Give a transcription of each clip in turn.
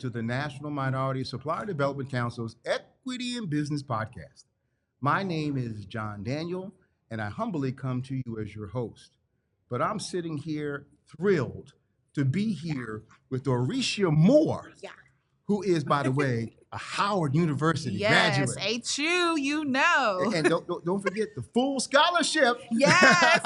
to the National Minority Supplier Development Council's Equity in Business podcast. My name is John Daniel, and I humbly come to you as your host. But I'm sitting here thrilled to be here with Durecia Moore, who is, by the way, a Howard University Yes, graduate. HU, you know. And don't forget the full scholarship. Yes.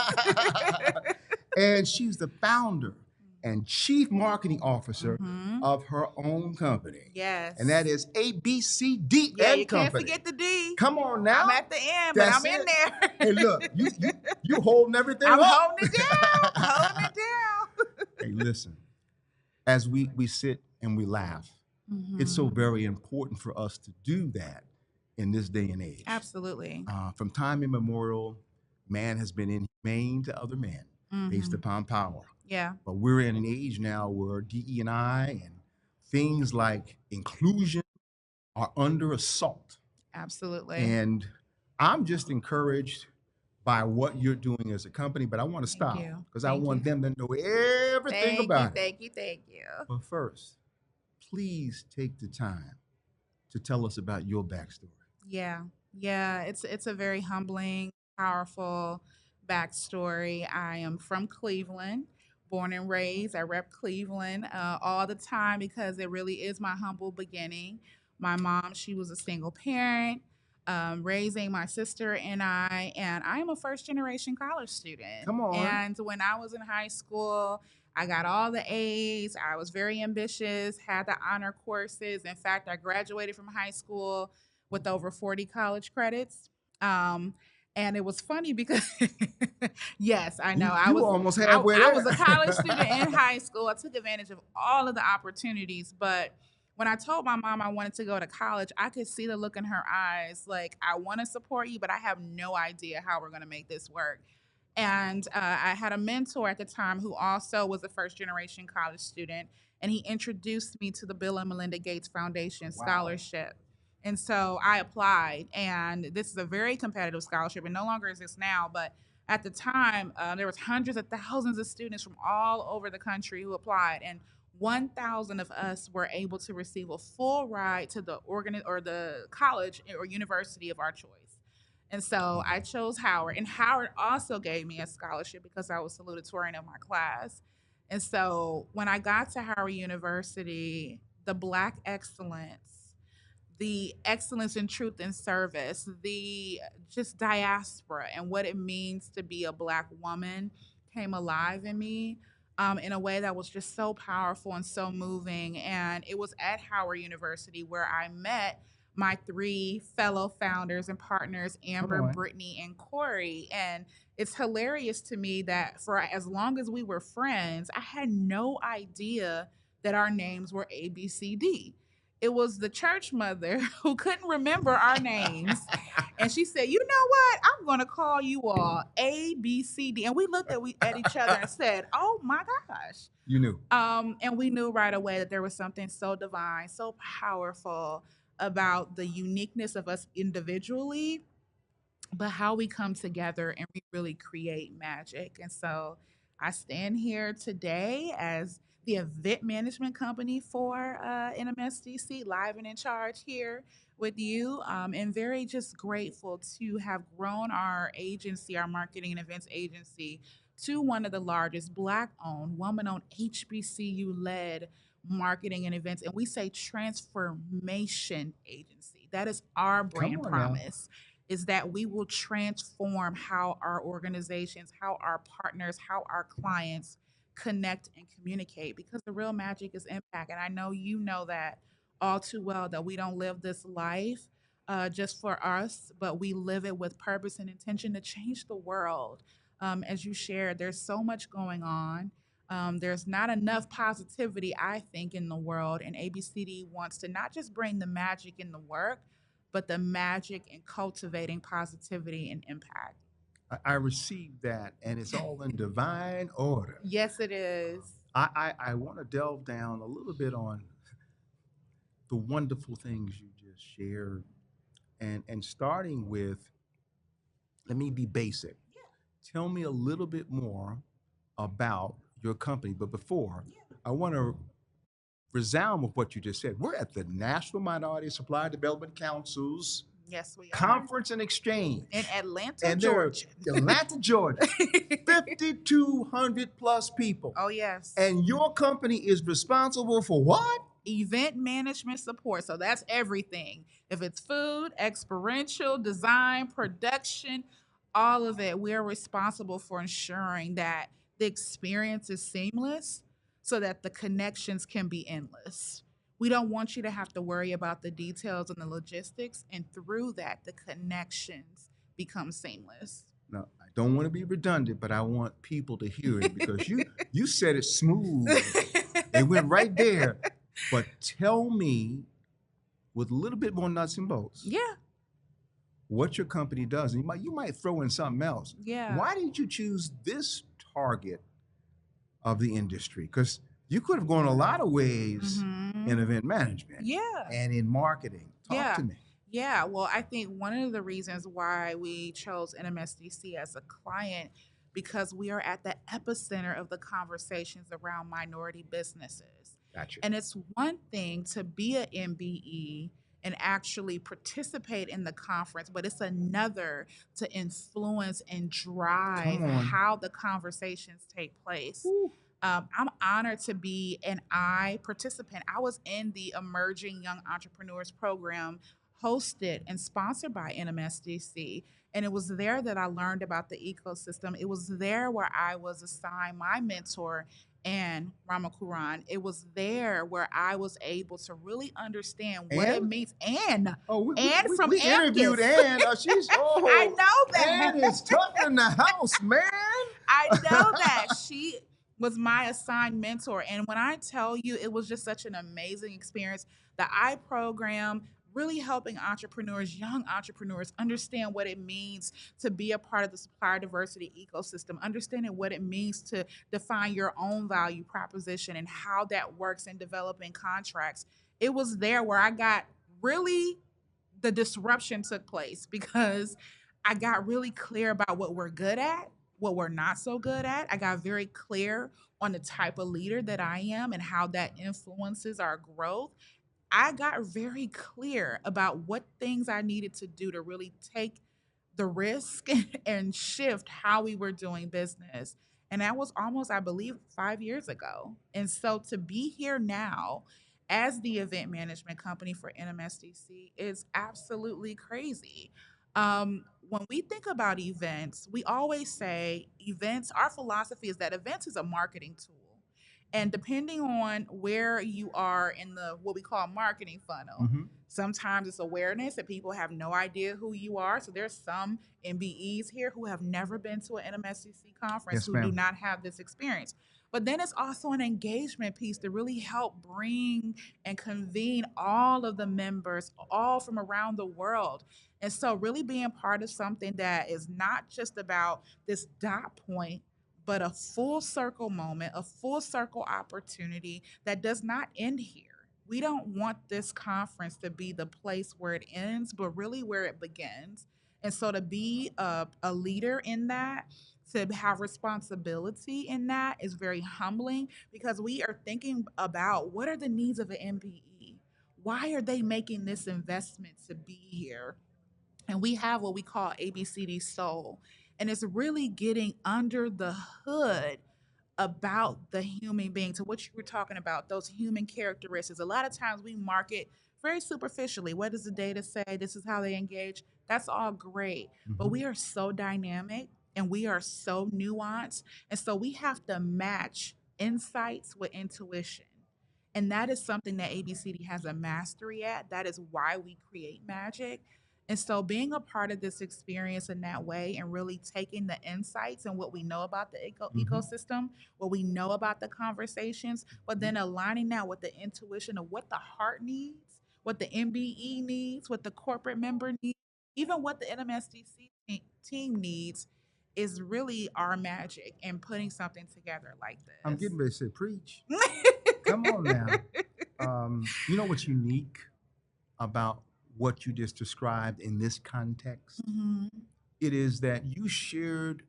And she's the founder and chief marketing officer of her own company. Yes. And that is ABCD Yeah, and you Company. can't forget the D. Come on now. I'm at the end, but I'm in there. Hey, look, you holding everything I'm up. holding it down. Holding it down. Hey, listen, as we sit and we laugh, it's so very important for us to do that in this day and age. Absolutely. From time immemorial, man has been inhumane to other men based upon power. Yeah. But we're in an age now where DE&I and things like inclusion are under assault. Absolutely. And I'm just encouraged by what you're doing as a company, but I want to stop because I want them to know everything about it. Thank you. But first, please take the time to tell us about your backstory. Yeah. It's a very humbling, powerful backstory. I am from Cleveland, born and raised. I rep Cleveland all the time because it really is my humble beginning. My mom, she was a single parent, raising my sister and I am a first generation college student. Come on. And when I was in high school, I got all the A's. I was very ambitious, had the honor courses. In fact, I graduated from high school with over 40 college credits. And it was funny because, yes, I know. I was almost halfway there. I was a college student in high school. I took advantage of all of the opportunities. But when I told my mom I wanted to go to college, I could see the look in her eyes. Like, I want to support you, but I have no idea how we're going to make this work. And I had a mentor at the time who also was a first generation college student. And he introduced me to the Bill and Melinda Gates Foundation scholarship. And so I applied, and this is a very competitive scholarship, and no longer exists now. But at the time, there was hundreds of thousands of students from all over the country who applied, and 1,000 of us were able to receive a full ride to the the college or university of our choice. And so I chose Howard, and Howard also gave me a scholarship because I was salutatorian of my class. And so when I got to Howard University, the Black excellence, the excellence in truth and service, the just diaspora and what it means to be a Black woman came alive in me in a way that was just so powerful and so moving. And it was at Howard University where I met my three fellow founders and partners, Amber, Brittany, and Corey. And it's hilarious to me that for as long as we were friends, I had no idea that our names were ABCD. It was the church mother who couldn't remember our names. And she said, you know what? I'm going to call you all A, B, C, D. And we looked at each other and said, oh my gosh. You knew. And we knew right away that there was something so divine, so powerful about the uniqueness of us individually, but how we come together and we really create magic. And so I stand here today as the event management company for NMSDC, live and in charge here with you. And very just grateful to have grown our agency, our marketing and events agency, to one of the largest Black-owned, woman-owned, HBCU-led marketing and events. And we say transformation agency. That is our brand promise. Is that we will transform how our organizations, how our partners, how our clients connect and communicate, because the real magic is impact. And I know you know that all too well, that we don't live this life just for us, but we live it with purpose and intention to change the world. As you shared, there's so much going on. There's not enough positivity, I think, in the world. And ABCD wants to not just bring the magic in the work, but the magic in cultivating positivity and impact. I received that, and it's all in divine order. Yes, it is. I want to delve down a little bit on the wonderful things you just shared, and starting with, let me be basic. Yeah. Tell me a little bit more about your company. But before, I want to resound with what you just said. We're at the National Minority Supplier Development Council's Yes, we are. Conference and Exchange. In Atlanta, And they're Georgia. Atlanta, Georgia. 5,200 plus people. Oh, yes. And your company is responsible for what? Event management support. So that's everything. If it's food, experiential, design, production, all of it, we're responsible for ensuring that the experience is seamless so that the connections can be endless. We don't want you to have to worry about the details and the logistics, and through that, the connections become seamless. Now, I don't want to be redundant, but I want people to hear it because you said it smooth. It went right there. But tell me, with a little bit more nuts and bolts, Yeah. what your company does. And you might throw in something else. Yeah. Why did you choose this target of the industry? Because you could have gone a lot of ways in event management. Yeah. And in marketing. Talk to me. Yeah, well, I think one of the reasons why we chose NMSDC as a client, because we are at the epicenter of the conversations around minority businesses. Gotcha. And it's one thing to be an MBE and actually participate in the conference, but it's another to influence and drive how the conversations take place. I'm honored to be an I participant. I was in the Emerging Young Entrepreneurs Program hosted and sponsored by NMSDC. And it was there that I learned about the ecosystem. It was there where I was assigned my mentor, and Ramakuran. It was there where I was able to really understand what it means. And we interviewed Ann. She's I know that. Ann is tough in the house, man. I know that. She was my assigned mentor. And when I tell you, it was just such an amazing experience. The I program really helping entrepreneurs, young entrepreneurs, understand what it means to be a part of the supplier diversity ecosystem, understanding what it means to define your own value proposition and how that works in developing contracts. It was there where I got really, the disruption took place because I got really clear about what we're good at, what we're not so good at. I got very clear on the type of leader that I am and how that influences our growth. I got very clear about what things I needed to do to really take the risk and shift how we were doing business. And that was almost, I believe, 5 years ago. And so to be here now as the event management company for NMSDC is absolutely crazy. When we think about events, we always say events, our philosophy is that events is a marketing tool. And depending on where you are in the what we call marketing funnel, sometimes it's awareness that people have no idea who you are. So there's some MBEs here who have never been to an NMSDC conference who do not have this experience. But then it's also an engagement piece to really help bring and convene all of the members, all from around the world. And so really being part of something that is not just about this dot point, but a full circle moment, a full circle opportunity that does not end here. We don't want this conference to be the place where it ends, but really where it begins. And so to be a leader in that, to have responsibility in that is very humbling because we are thinking about what are the needs of an MBE? Why are they making this investment to be here? And we have what we call ABCD Soul. And it's really getting under the hood about the human being, to what you were talking about, those human characteristics. A lot of times we market very superficially. What does the data say? This is how they engage. That's all great. But we are so dynamic and we are so nuanced. And so we have to match insights with intuition. And that is something that ABCD has a mastery at. That is why we create magic. And so being a part of this experience in that way and really taking the insights and what we know about the ecosystem, what we know about the conversations, but then aligning that with the intuition of what the heart needs, what the MBE needs, what the corporate member needs, even what the NMSDC team needs is really our magic and putting something together like this. I'm getting ready to say, preach. Come on now. You know what's unique about what you just described in this context? It is that you shared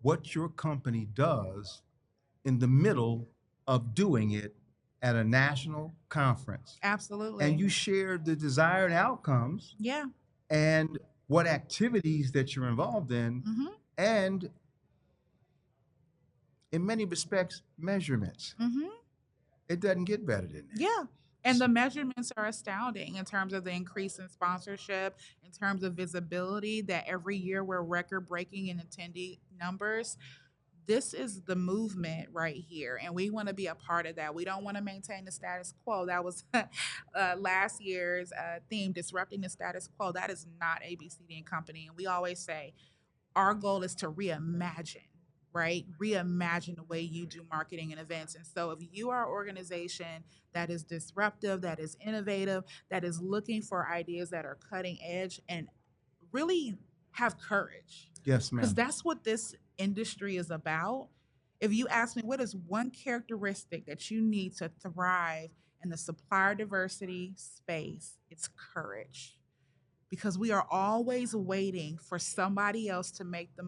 what your company does in the middle of doing it at a national conference, Absolutely. and you shared the desired outcomes Yeah. and what activities that you're involved in, Mm-hmm. and in many respects, measurements. Mm-hmm. It doesn't get better than that. Yeah. And the measurements are astounding in terms of the increase in sponsorship, in terms of visibility, that every year we're record breaking in attendee numbers. This is the movement right here, and we want to be a part of that. We don't want to maintain the status quo. That was last year's theme, disrupting the status quo. That is not ABCD and Company. And we always say our goal is to reimagine, right? Reimagine the way you do marketing and events. And so if you are an organization that is disruptive, that is innovative, that is looking for ideas that are cutting edge, and really have courage. Yes, Because ma'am. that's what this industry is about. If you ask me, what is one characteristic that you need to thrive in the supplier diversity space? It's courage. Because we are always waiting for somebody else to make the,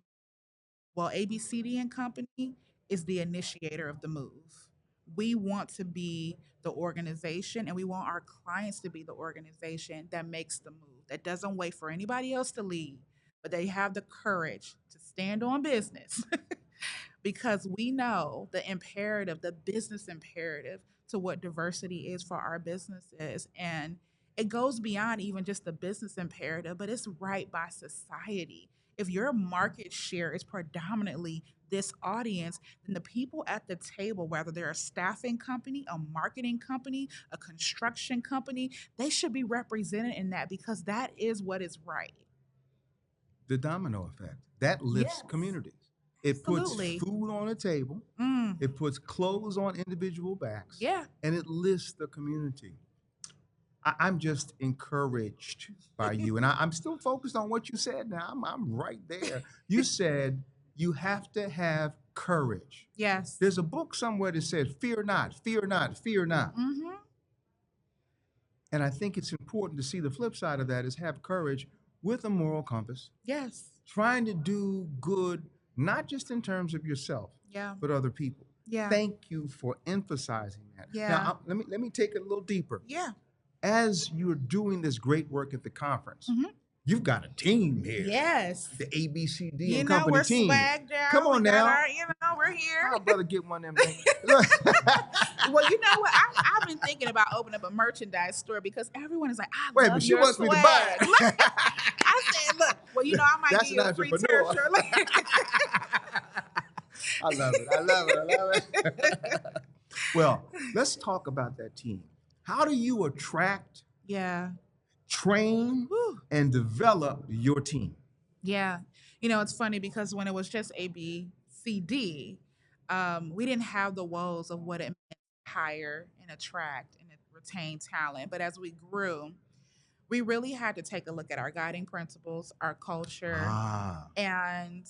well, ABCD and Company is the initiator of the move. We want to be the organization, and we want our clients to be the organization that makes the move, that doesn't wait for anybody else to lead, but they have the courage to stand on business because we know the imperative, the business imperative to what diversity is for our businesses. And it goes beyond even just the business imperative, but it's right by society. If your market share is predominantly this audience, then the people at the table, whether they're a staffing company, a marketing company, a construction company, they should be represented in that because that is what is right. The domino effect that lifts Yes. communities. It Absolutely. puts food on the table. Mm, It puts clothes on individual backs. yeah. And it lifts the community. I'm just encouraged by you. And I'm still focused on what you said now. I'm right there. You said you have to have courage. Yes. There's a book somewhere that says, fear not, fear not, fear not. Mm-hmm. And I think it's important to see the flip side of that is have courage with a moral compass, Yes. trying to do good, not just in terms of yourself, Yeah. but other people. Yeah. Thank you for emphasizing that. Yeah. Now, let me take it a little deeper. Yeah. As you're doing this great work at the conference, Mhm. you've got a team here. Yes. The ABCD You and know, Company we're team. swagged out. Come on we got now. Our, we're here. I'll brother get one of them things. Well, you know what? I've been thinking about opening up a merchandise store because everyone is like, I Wait, love but she your wants swag. me to buy it. Look, I said, look, well, I might That's give you an a free entrepreneur. t-shirt. I love it. I love it. I love it. Well, let's talk about that team. How do you attract, Yeah. train, Whew. and develop your team? Yeah. It's funny because when it was just ABCD, we didn't have the woes of what it meant to hire and attract and retain talent. But as we grew, we really had to take a look at our guiding principles, our culture, and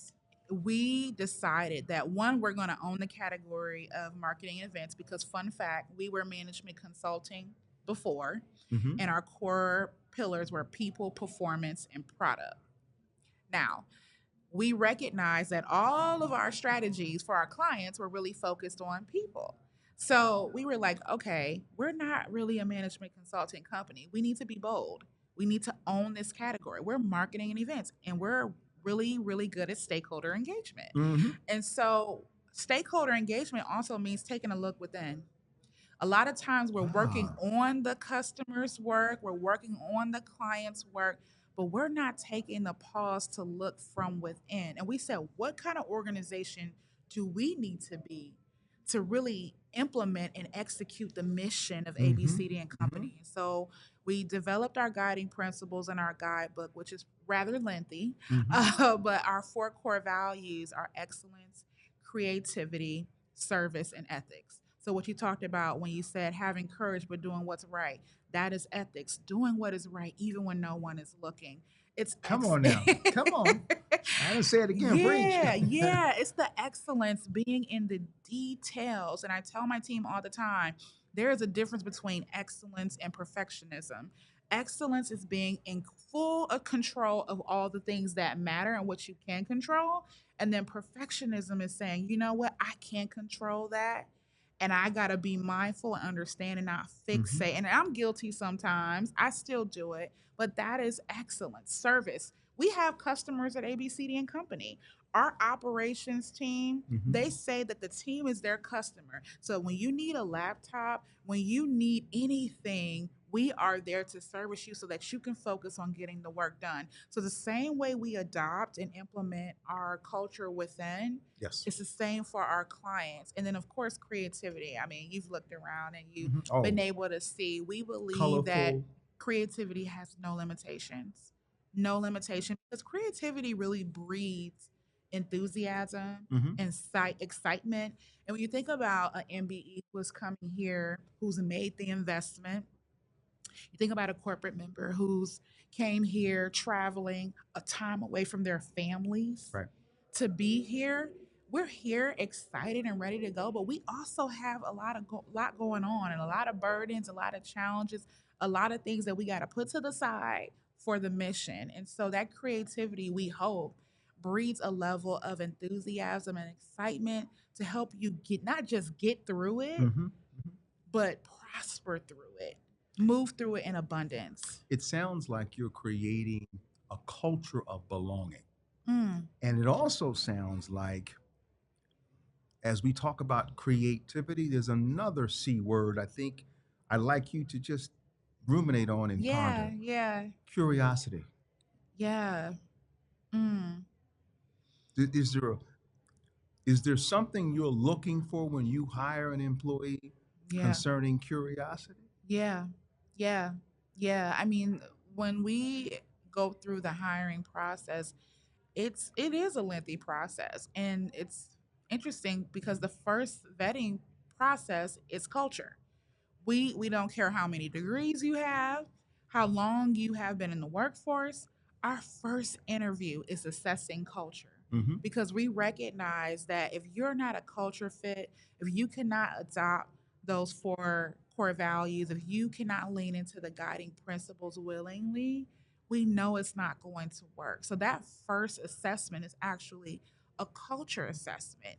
we decided that one, we're going to own the category of marketing and events because, fun fact, we were management consulting before, and our core pillars were people, performance, and product. Now, we recognize that all of our strategies for our clients were really focused on people. So we were like, okay, we're not really a management consulting company. We need to be bold. We need to own this category. We're marketing and events, and we're really, really good at stakeholder engagement. And so stakeholder engagement also means taking a look within. A lot of times we're working on the customer's work, we're working on the client's work, but we're not taking the pause to look from within. And we said, what kind of organization do we need to be to really implement and execute the mission of ABCD and Company? So we developed our guiding principles in our guidebook, which is rather lengthy, but our 4 core values are excellence, creativity, service, and ethics. So what you talked about when you said having courage but doing what's right, that is ethics. Doing what is right even when no one is looking. It's Come on now. Come on. I didn't say it again. yeah, Preach. yeah. It's the excellence being in the details. And I tell my team all the time, there is a difference between excellence and perfectionism. Excellence is being in full control of all the things that matter and what you can control. And then perfectionism is saying, you know what, I can't control that. And I got to be mindful and understand and not Mm-hmm. fixate. And I'm guilty sometimes. I still do it, but that is excellent service. We have customers at ABCD and Company. Our operations team, Mm-hmm. they say that the team is their customer. So when you need a laptop, when you need anything, we are there to service you so that you can focus on getting the work done. So the same way we adopt and implement our culture within, Yes. it's the same for our clients. And then of course creativity. I mean, you've looked around and you've Mm-hmm. Oh, been able to see we believe that colorful. creativity has no limitations. No limitation because creativity really breeds enthusiasm, Mm-hmm. excitement. And when you think about an MBE who's coming here, who's made the investment, you think about a corporate member who's came here traveling a time away from their families Right. to be here. We're here excited and ready to go, but we also have a lot going on and a lot of burdens, a lot of challenges, a lot of things that we got to put to the side for the mission. And so that creativity, we hope, breeds a level of enthusiasm and excitement to help you get not just get through it, Mm-hmm. but prosper through it, move through it in abundance. It sounds like you're creating a culture of belonging. Mm, And it also sounds like, as we talk about creativity, there's another C word I think I'd like you to just ruminate on and yeah, ponder: yeah, curiosity. yeah. Mm, Is there is there something you're looking for when you hire an employee yeah, concerning curiosity? yeah, yeah, yeah. I mean, when we go through the hiring process, it is a lengthy process, and it's interesting because the first vetting process is culture. We don't care how many degrees you have, how long you have been in the workforce. Our first interview is assessing culture Mm-hmm. because we recognize that if you're not a culture fit, if you cannot adopt those four core values, if you cannot lean into the guiding principles willingly, we know it's not going to work. So that first assessment is actually a culture assessment.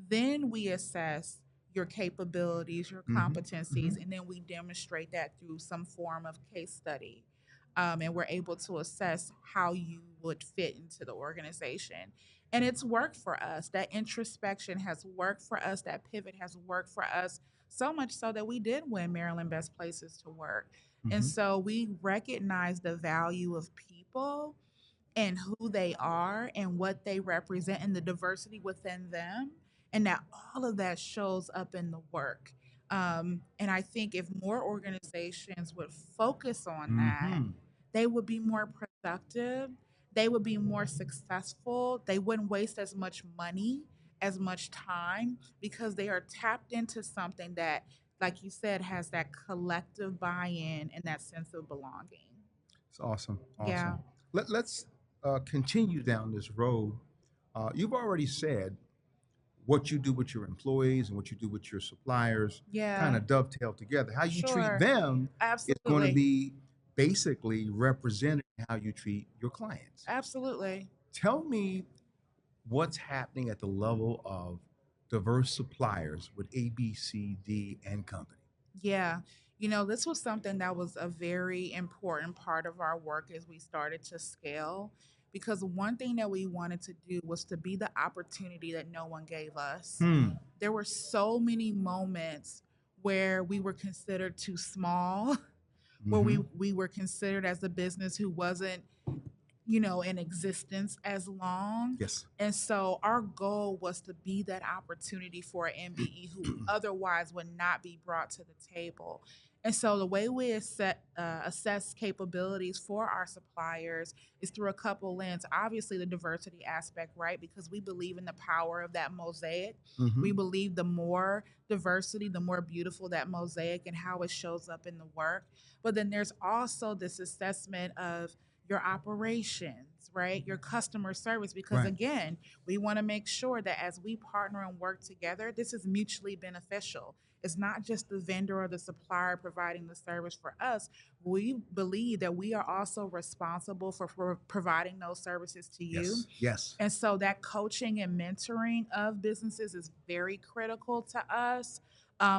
Then we assess your capabilities, your Mm-hmm. Mm-hmm. competencies, and then we demonstrate that through some form of case study. And we're able to assess how you would fit into the organization. And it's worked for us. That introspection has worked for us. That pivot has worked for us so much so that we did win Maryland Best Places to Work. And Mm-hmm. so we recognize the value of people and who they are and what they represent and the diversity within them. And that all of that shows up in the work. And I think if more organizations would focus on that, Mm-hmm. they would be more productive, they would be more successful, they wouldn't waste as much money, as much time, because they are tapped into something that, like you said, has that collective buy in and that sense of belonging. It's awesome. Yeah. Awesome. Let's continue down this road. You've already said what you do with your employees and what you do with your suppliers kind Yeah. of dovetail together. How you treat Sure. them is going to Absolutely. be basically representing how you treat your clients. Absolutely. Tell me what's happening at the level of diverse suppliers with ABCD and Company. Yeah. This was something that was a very important part of our work as we started to scale because one thing that we wanted to do was to be the opportunity that no one gave us. Hmm. There were so many moments where we were considered too small, where we Mm-hmm. we were considered as a business who wasn't in existence as long. Yes. And so our goal was to be that opportunity for an MBE who otherwise would not be brought to the table. And so the way we assess capabilities for our suppliers is through a couple lens. Obviously, the diversity aspect, right? Because we believe in the power of that mosaic. Mm-hmm. We believe the more diversity, the more beautiful that mosaic and how it shows up in the work. But then there's also this assessment of your operations, right? Your customer service, because Right. again, we want to make sure that as we partner and work together, this is mutually beneficial. It's not just the vendor or the supplier providing the service for us. We believe that we are also responsible for providing those services to you. Yes. Yes. And so that coaching and mentoring of businesses is very critical to us.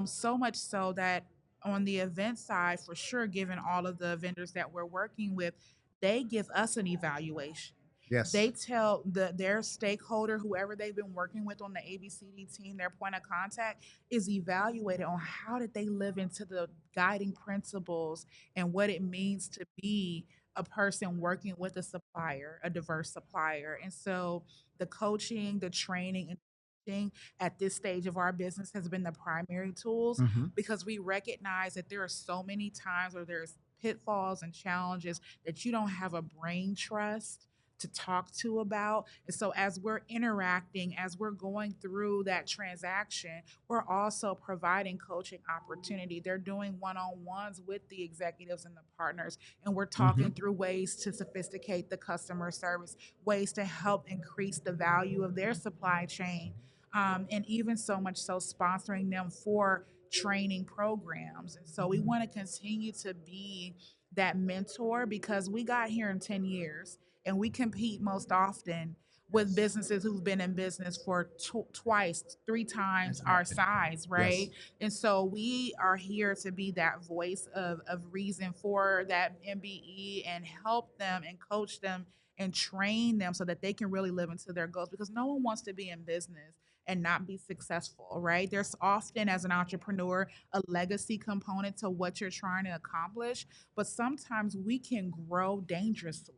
So much so that on the event side, for sure, given all of the vendors that we're working with, they give us an evaluation. Yes. They tell their stakeholder, whoever they've been working with on the ABCD team, their point of contact is evaluated on how did they live into the guiding principles and what it means to be a person working with a supplier, a diverse supplier. And so the coaching, the training, and teaching at this stage of our business has been the primary tools, Mm-hmm. because we recognize that there are so many times where there's pitfalls and challenges that you don't have a brain trust to talk to about. And so as we're interacting, as we're going through that transaction, we're also providing coaching opportunity. They're doing one-on-ones with the executives and the partners, and we're Mm-hmm. talking through ways to sophisticate the customer service, ways to help increase the value of their supply chain, and even so much so sponsoring them for training programs. And so we want to continue to be that mentor, because we got here in 10 years and we compete most often with businesses who've been in business for twice, three times That's our happening. size, Yes. right? And so we are here to be that voice of reason for that MBE and help them and coach them and train them so that they can really live into their goals, because no one wants to be in business and not be successful, right? There's often, as an entrepreneur, a legacy component to what you're trying to accomplish, but sometimes we can grow dangerously.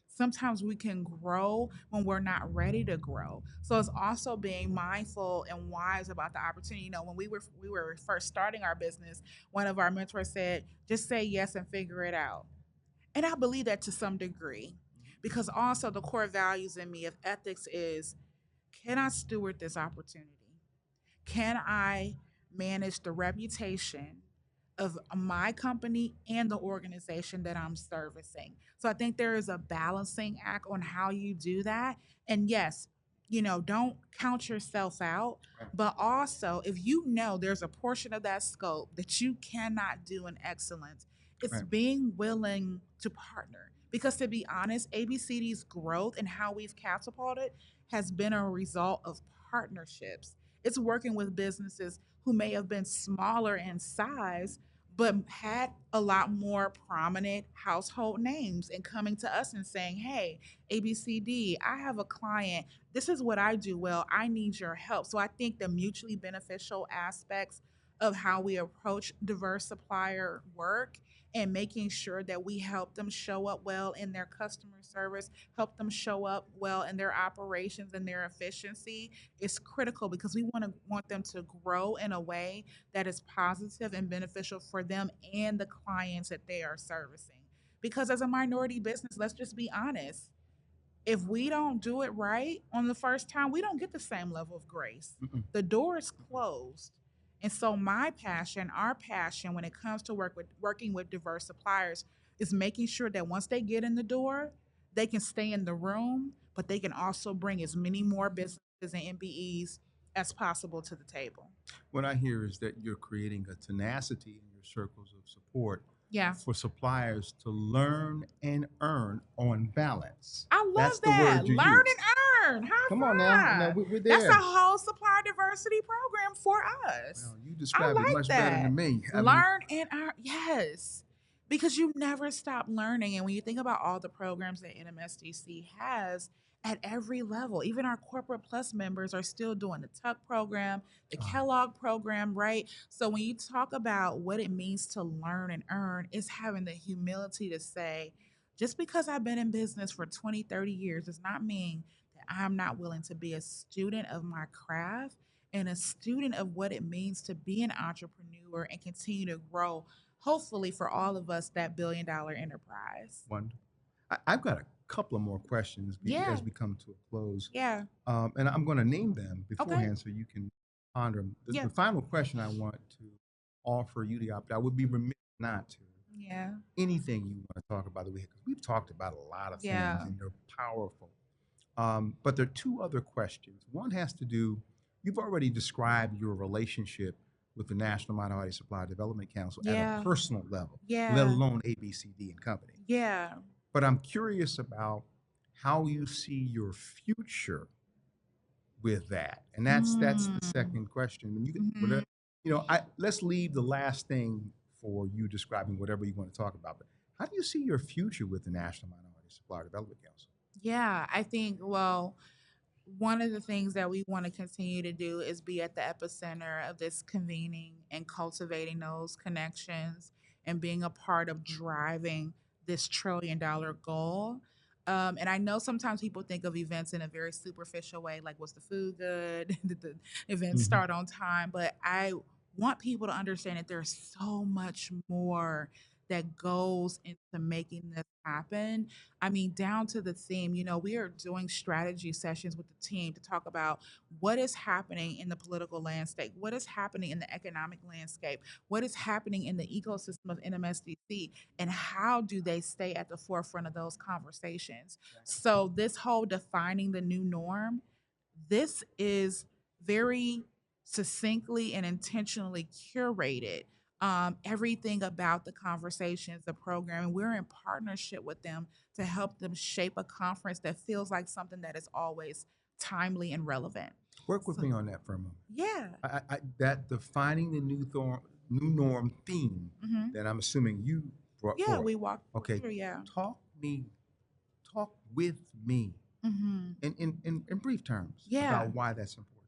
Sometimes we can grow when we're not ready to grow. So it's also being mindful and wise about the opportunity. You know, when we were first starting our business, one of our mentors said, "Just say yes and figure it out." And I believe that to some degree, because also the core values in me of ethics is, can I steward this opportunity? Can I manage the reputation of my company and the organization that I'm servicing? So I think there is a balancing act on how you do that. And yes, don't count yourself out, but also if you know there's a portion of that scope that you cannot do in excellence, it's Right. being willing to partner. Because to be honest, ABCD's growth and how we've catapulted has been a result of partnerships. It's working with businesses who may have been smaller in size, but had a lot more prominent household names, and coming to us and saying, "Hey, ABCD, I have a client. This is what I do well. I need your help." So I think the mutually beneficial aspects of how we approach diverse supplier work and making sure that we help them show up well in their customer service, help them show up well in their operations and their efficiency is critical, because we want them to grow in a way that is positive and beneficial for them and the clients that they are servicing. Because as a minority business, let's just be honest, if we don't do it right on the first time, we don't get the same level of grace. Mm-mm. The door is closed. And so my passion, our passion when it comes to working with diverse suppliers is making sure that once they get in the door, they can stay in the room, but they can also bring as many more businesses and MBEs as possible to the table. What I hear is that you're creating a tenacity in your circles of support Yeah. for suppliers to learn and earn on balance. I love That's the that. word you Learn used. and earn. Come on now. Now High five. we're That's a there. whole supplier diversity program for us. Well, you I described it like much better that. than me. I mean, Learn and earn. Yes. Because you never stop learning. And when you think about all the programs that NMSDC has at every level, even our Corporate Plus members are still doing the Tuck program, the Kellogg program, right? So when you talk about what it means to learn and earn, it's having the humility to say, just because I've been in business for 20, 30 years does not mean that I'm not willing to be a student of my craft and a student of what it means to be an entrepreneur and continue to grow, hopefully for all of us, that $1 billion enterprise. wonderful. I've got a couple of more questions Yeah. as we come to a close. Yeah. And I'm going to name them Okay. beforehand so you can ponder them. The final question I want to offer you the opportunity, I would be remiss not to, Yeah. Anything you want to talk about the week? Because we've talked about a lot of Yeah. things and they're powerful. But there are two other questions. One has to do, you've already described your relationship with the National Minority Supply Development Council at a Yeah. personal level, let Yeah. alone ABCD and Company. Yeah. But I'm curious about how you see your future with that, and that's the Mm. second question. When you get Hmm. whatever, let's leave the last thing for you describing whatever you want to talk about. But how do you see your future with the National Minority Supplier Development Council? Yeah, I think, well, one of the things that we want to continue to do is be at the epicenter of this convening and cultivating those connections and being a part of driving this $1 trillion goal. And I know sometimes people think of events in a very superficial way, like was the food good? Did the event Mhm. start on time? But I want people to understand that there's so much more that goes into making this happen. I mean, down to the theme, we are doing strategy sessions with the team to talk about what is happening in the political landscape, what is happening in the economic landscape, what is happening in the ecosystem of NMSDC, and how do they stay at the forefront of those conversations. So, this whole defining the new norm, this is very succinctly and intentionally curated. Everything about the conversations, the program, and we're in partnership with them to help them shape a conference that feels like something that is always timely and relevant. Work with So, me on that for a moment. yeah. That defining the new norm theme Hmm. that I'm assuming you brought Yeah, forth. we walked Okay, through, yeah. talk me, talk with me Hmm. in brief terms Yeah. about why that's important.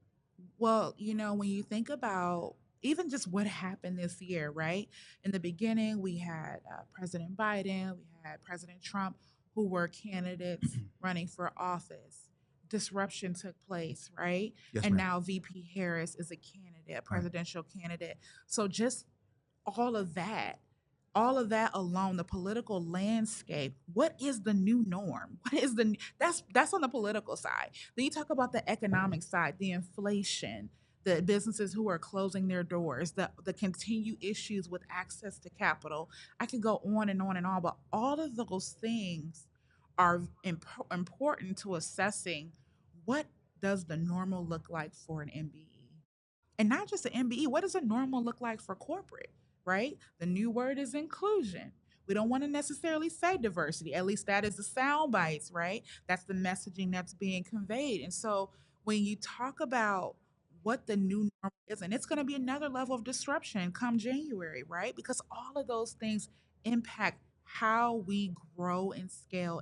Well, when you think about even just what happened this year, right? In the beginning, we had President Biden, we had President Trump, who were candidates running for office. Disruption took place, right? Yes, And ma'am. now VP Harris is a candidate, a Right. presidential candidate. So just all of that, all of that alone, the political landscape, what is the new norm? What is that's on the political side. Then you talk about the economic side, the inflation, the businesses who are closing their doors, the continued issues with access to capital. I could go on and on and on, but all of those things are important to assessing what does the normal look like for an MBE, and not just the MBE. What does a normal look like for corporate, right? The new word is inclusion. We don't want to necessarily say diversity. At least that is the sound bites, right? That's the messaging that's being conveyed. And so when you talk about what the new normal is, and it's going to be another level of disruption come January, right? Because all of those things impact how we grow and scale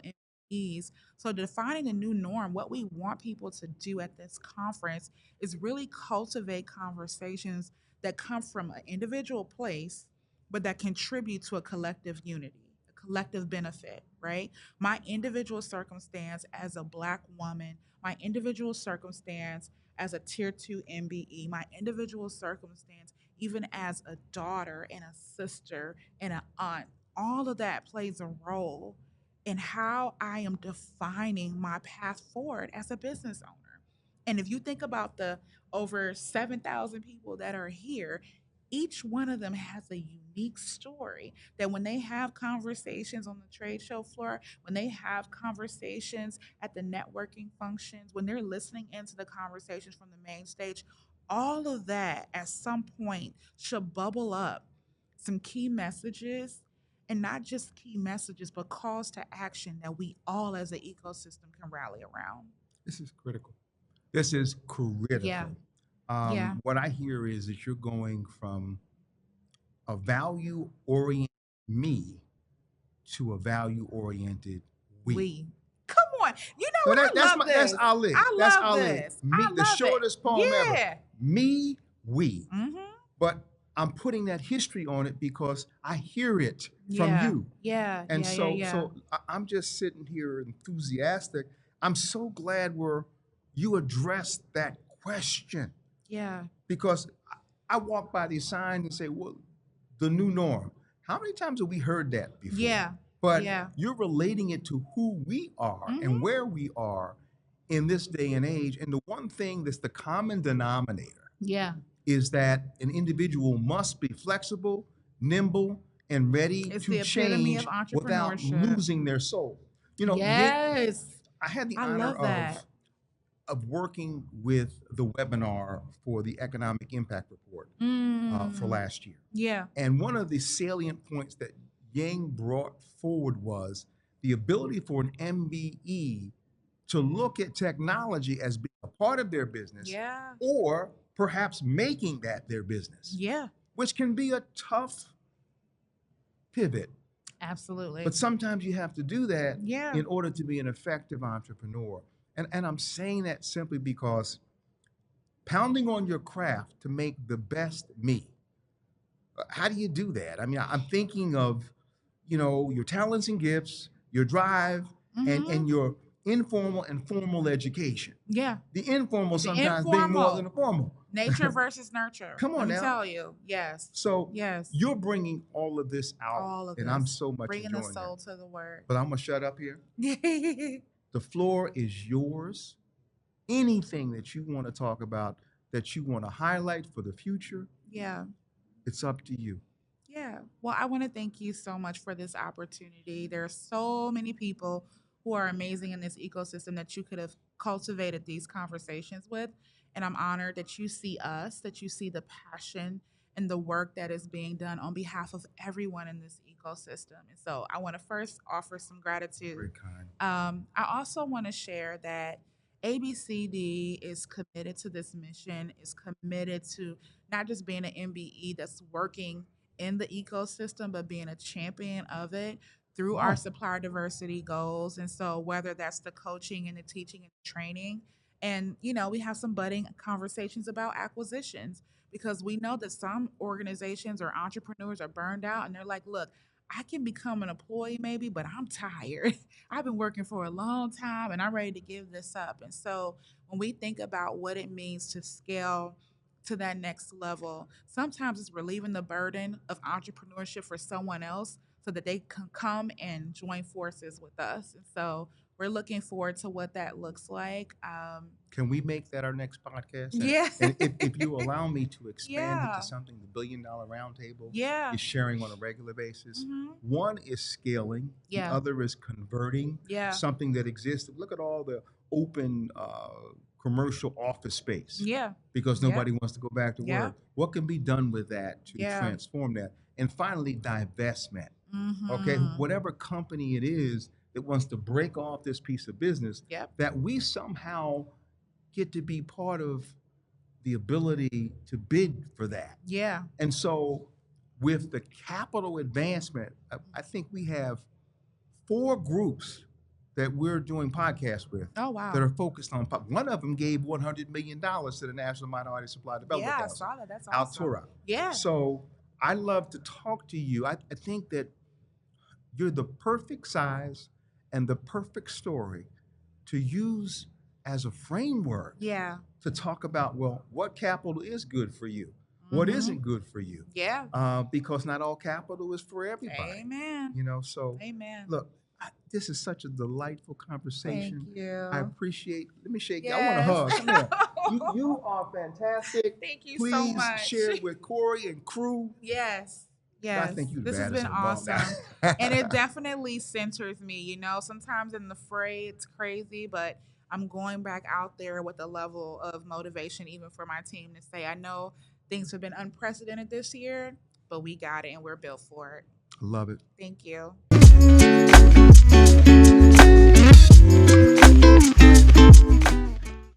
MBEs. So defining the new norm, what we want people to do at this conference is really cultivate conversations that come from an individual place, but that contribute to a collective unity, a collective benefit, right? My individual circumstance as a Black woman, my individual circumstance as a tier 2 MBE, my individual circumstance, even as a daughter and a sister and an aunt, all of that plays a role in how I am defining my path forward as a business owner. And if you think about the over 7,000 people that are here, each one of them has a unique story that when they have conversations on the trade show floor, when they have conversations at the networking functions, when they're listening into the conversations from the main stage, all of that at some point should bubble up some key messages, and not just key messages, but calls to action that we all as an ecosystem can rally around. This is critical. This is Yeah. critical. Yeah. What I hear is that you're going from a value oriented me to a value oriented we. We. Come on. You know So what? I love that's this. Ali. I That's love Ali. this. Me, I the love it. shortest poem ever. Yeah. Me, we. Mm-hmm. But I'm putting that history on it because I hear it from Yeah. you. Yeah. And Yeah. Yeah. so Yeah. so I'm just sitting here enthusiastic. I'm so glad you addressed that question Yeah. because I walk by these signs and say, well, the new norm. How many times have we heard that before? Yeah. But Yeah. you're relating it to who we are and Mm-hmm. where we are in this day and age. And the one thing that's the common denominator Yeah. is that an individual must be flexible, nimble, and ready It's to the epitome change of without entrepreneurship. losing their soul. You know, Yes. I had the I honor love that. of working with the webinar for the Economic Impact Report for Mm. last year. Yeah. And one of the salient points that Yang brought forward was the ability for an MBE to look at technology as being a part of their business Yeah. or perhaps making that their business, Yeah. which can be a tough pivot. Absolutely. But sometimes you have to do that Yeah. in order to be an effective entrepreneur. And I'm saying that simply because pounding on your craft to make the best me. How do you do that? I mean, I'm thinking of, your talents and gifts, your drive, and Mm-hmm. your informal and formal education. Yeah. The informal The sometimes being more than the formal. Nature versus nurture. Come on Let me now. tell you. Yes. So Yes. you're bringing all of this out, All of and this. I'm so much Bringing the enjoying soul that. to the word. But I'm gonna shut up here. Yeah. The floor is yours. Anything that you want to talk about, that you want to highlight for the future, it's up to you. Yeah. Well, I want to thank you so much for this opportunity. There are so many people who are amazing in this ecosystem that you could have cultivated these conversations with. And I'm honored that you see us, that you see the passion and the work that is being done on behalf of everyone in this ecosystem. And so I want to first offer some gratitude. Very kind. I also want to share that ABCD is committed to this mission, is committed to not just being an MBE that's working in the ecosystem, but being a champion of it through our Wow. supplier diversity goals. And so, whether that's the coaching and the teaching and the training, and we have some budding conversations about acquisitions because we know that some organizations or entrepreneurs are burned out and they're like, look, I can become an employee maybe, but I'm tired. I've been working for a long time and I'm ready to give this up. And so when we think about what it means to scale to that next level, sometimes it's relieving the burden of entrepreneurship for someone else so that they can come and join forces with us. And so we're looking forward to what that looks like. Can we make that our next podcast? Yeah. And if you allow me to expand it Yeah. to something the $1 Billion Roundtable Yeah. is sharing on a regular basis. Mhm. One is scaling. Yeah. The other is converting Yeah. something that exists. Look at all the open commercial office space. Yeah. Because nobody wants to go back to Yeah. work. What can be done with that to Yeah. transform that? And finally, divestment. Mhm. Okay, whatever company it is that wants to break off this piece of business, Yep. that we somehow get to be part of the ability to bid for that. Yeah. And so with the capital advancement, I think we have 4 groups that we're doing podcasts with Oh, wow. that are focused on. One of them gave $100 million to the National Minority Supply Development Yeah, I Council. saw that. That's awesome. Altura. Yeah. So I love to talk to you. I think that you're the perfect size and the perfect story to use as a framework Yeah. to talk about, well, what capital is good for you? What Mhm. isn't good for you? Yeah. Because not all capital is for everybody. Amen. So Amen. look, this is such a delightful conversation. Thank you. I appreciate. Let me shake you. I want to hug. Come here. You are fantastic. Thank you Please so much. share it with Corey and crew. Yes. Yes. I think you've This has added been some love awesome. now. And it definitely centers me. Sometimes in the fray, it's crazy, but I'm going back out there with a level of motivation, even for my team, to say, I know things have been unprecedented this year, but we got it and we're built for it. Love it. Thank you.